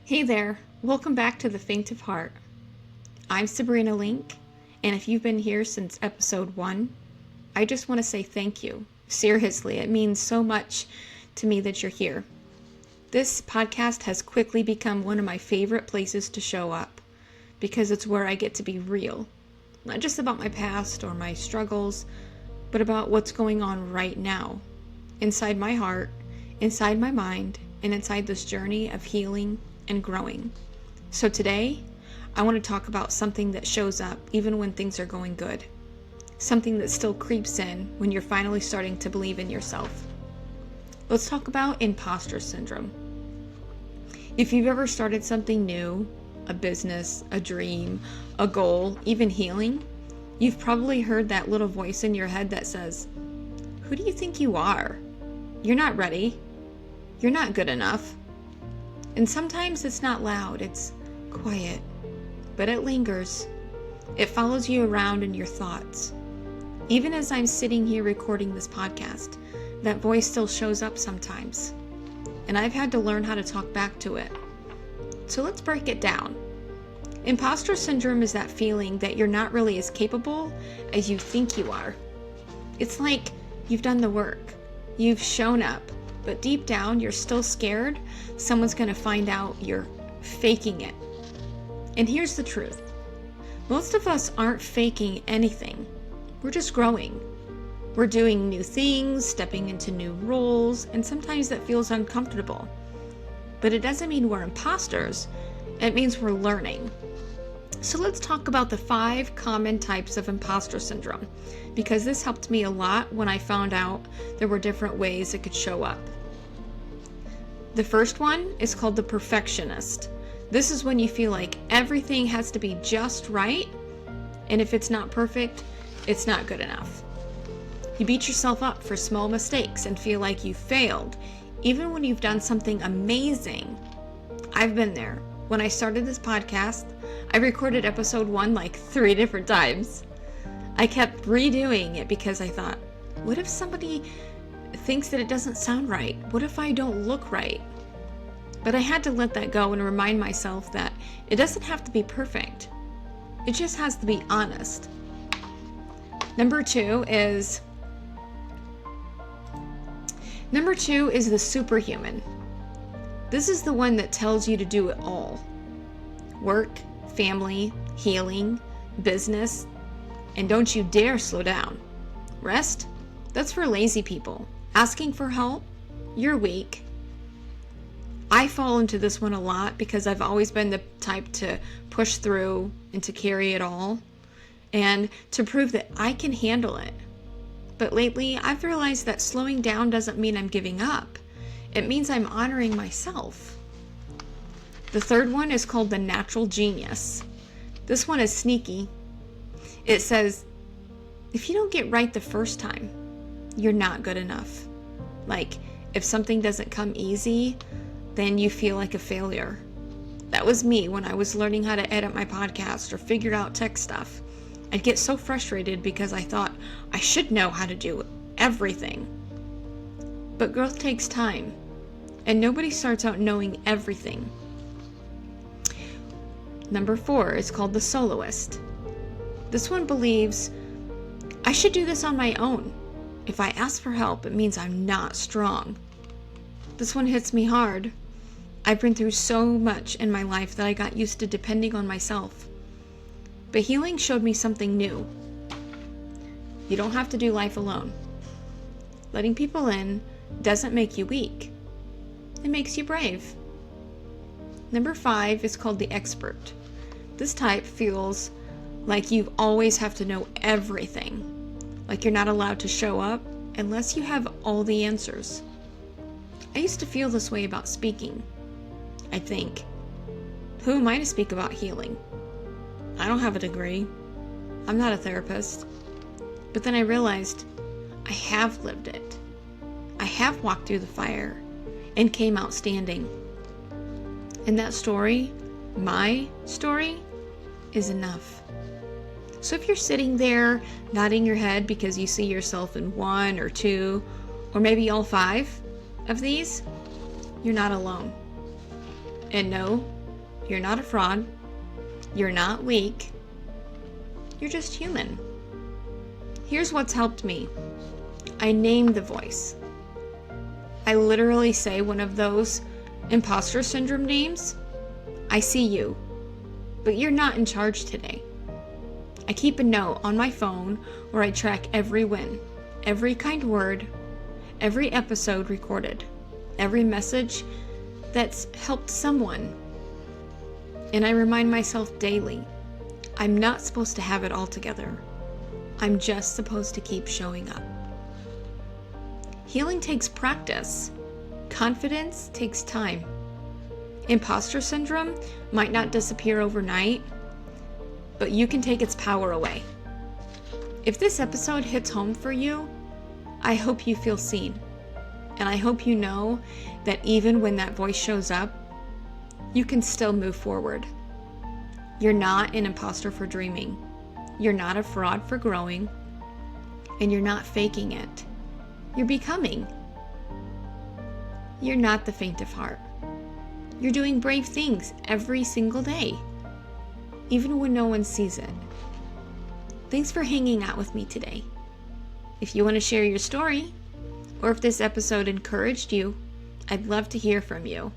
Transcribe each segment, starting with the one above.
Hey there, welcome back to The Faint of Heart. I'm Sabrina Link, and if you've been here since episode 1, I just want to say thank you. Seriously, it means so much to me that you're here. This podcast has quickly become one of my favorite places to show up because it's where I get to be real. Not just about my past or my struggles, but about what's going on right now, inside my heart, inside my mind, and inside this journey of healing and growing. So today, I want to talk about something that shows up even when things are going good. Something that still creeps in when you're finally starting to believe in yourself. Let's talk about imposter syndrome. If you've ever started something new, a business, a dream, a goal, even healing, you've probably heard that little voice in your head that says, "Who do you think you are? You're not ready. You're not good enough." And sometimes it's not loud, it's quiet, but it lingers. It follows you around in your thoughts. Even as I'm sitting here recording this podcast, that voice still shows up sometimes. And I've had to learn how to talk back to it. So let's break it down. Imposter syndrome is that feeling that you're not really as capable as you think you are. It's like you've done the work, you've shown up, but deep down, you're still scared someone's going to find out you're faking it. And here's the truth. Most of us aren't faking anything. We're just growing. We're doing new things, stepping into new roles, and sometimes that feels uncomfortable. But it doesn't mean we're imposters. It means we're learning. So let's talk about the 5 common types of imposter syndrome, because this helped me a lot when I found out there were different ways it could show up. The first one is called the perfectionist. This is when you feel like everything has to be just right, and if it's not perfect, it's not good enough. You beat yourself up for small mistakes and feel like you failed, even when you've done something amazing. I've been there. When I started this podcast, I recorded episode 1 like 3 different times. I kept redoing it because I thought, what if somebody thinks that it doesn't sound right? What if I don't look right? But I had to let that go and remind myself that it doesn't have to be perfect. It just has to be honest. Number two is the superhuman. This is the one that tells you to do it all. Work, family, healing, business, and don't you dare slow down. Rest? That's for lazy people. Asking for help? You're weak. I fall into this one a lot because I've always been the type to push through and to carry it all and to prove that I can handle it. But lately, I've realized that slowing down doesn't mean I'm giving up. It means I'm honoring myself. The third one is called the natural genius. This one is sneaky. It says, if you don't get right the first time, you're not good enough. Like, if something doesn't come easy, then you feel like a failure. That was me when I was learning how to edit my podcast or figure out tech stuff. I'd get so frustrated because I thought I should know how to do everything. But growth takes time, and nobody starts out knowing everything. Number 4 is called the soloist. This one believes, I should do this on my own. If I ask for help, it means I'm not strong. This one hits me hard. I've been through so much in my life that I got used to depending on myself. But healing showed me something new. You don't have to do life alone. Letting people in doesn't make you weak. It makes you brave. Number 5 is called the expert. This type feels like you always have to know everything. Like you're not allowed to show up unless you have all the answers. I used to feel this way about speaking. I think, who am I to speak about healing? I don't have a degree. I'm not a therapist. But then I realized I have lived it. I have walked through the fire and came out standing. And that story, my story, is enough. So if you're sitting there nodding your head because you see yourself in 1 or 2 or maybe all 5 of these, you're not alone. And no, You're not a fraud. You're not weak. You're just human. Here's what's helped me. I name the voice. I literally say one of those imposter syndrome names. I see you, but you're not in charge today. I keep a note on my phone where I track every win, every kind word, every episode recorded, every message that's helped someone. And I remind myself daily, I'm not supposed to have it all together. I'm just supposed to keep showing up. Healing takes practice. Confidence takes time. Imposter syndrome might not disappear overnight, but you can take its power away. If this episode hits home for you, I hope you feel seen. And I hope you know that even when that voice shows up, you can still move forward. You're not an imposter for dreaming. You're not a fraud for growing. And you're not faking it. You're becoming. You're not the faint of heart. You're doing brave things every single day, even when no one sees it. Thanks for hanging out with me today. If you want to share your story, or if this episode encouraged you, I'd love to hear from you.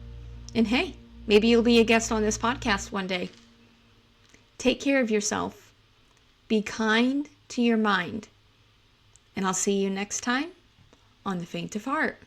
And hey, maybe you'll be a guest on this podcast one day. Take care of yourself. Be kind to your mind. And I'll see you next time on The Faint of Heart.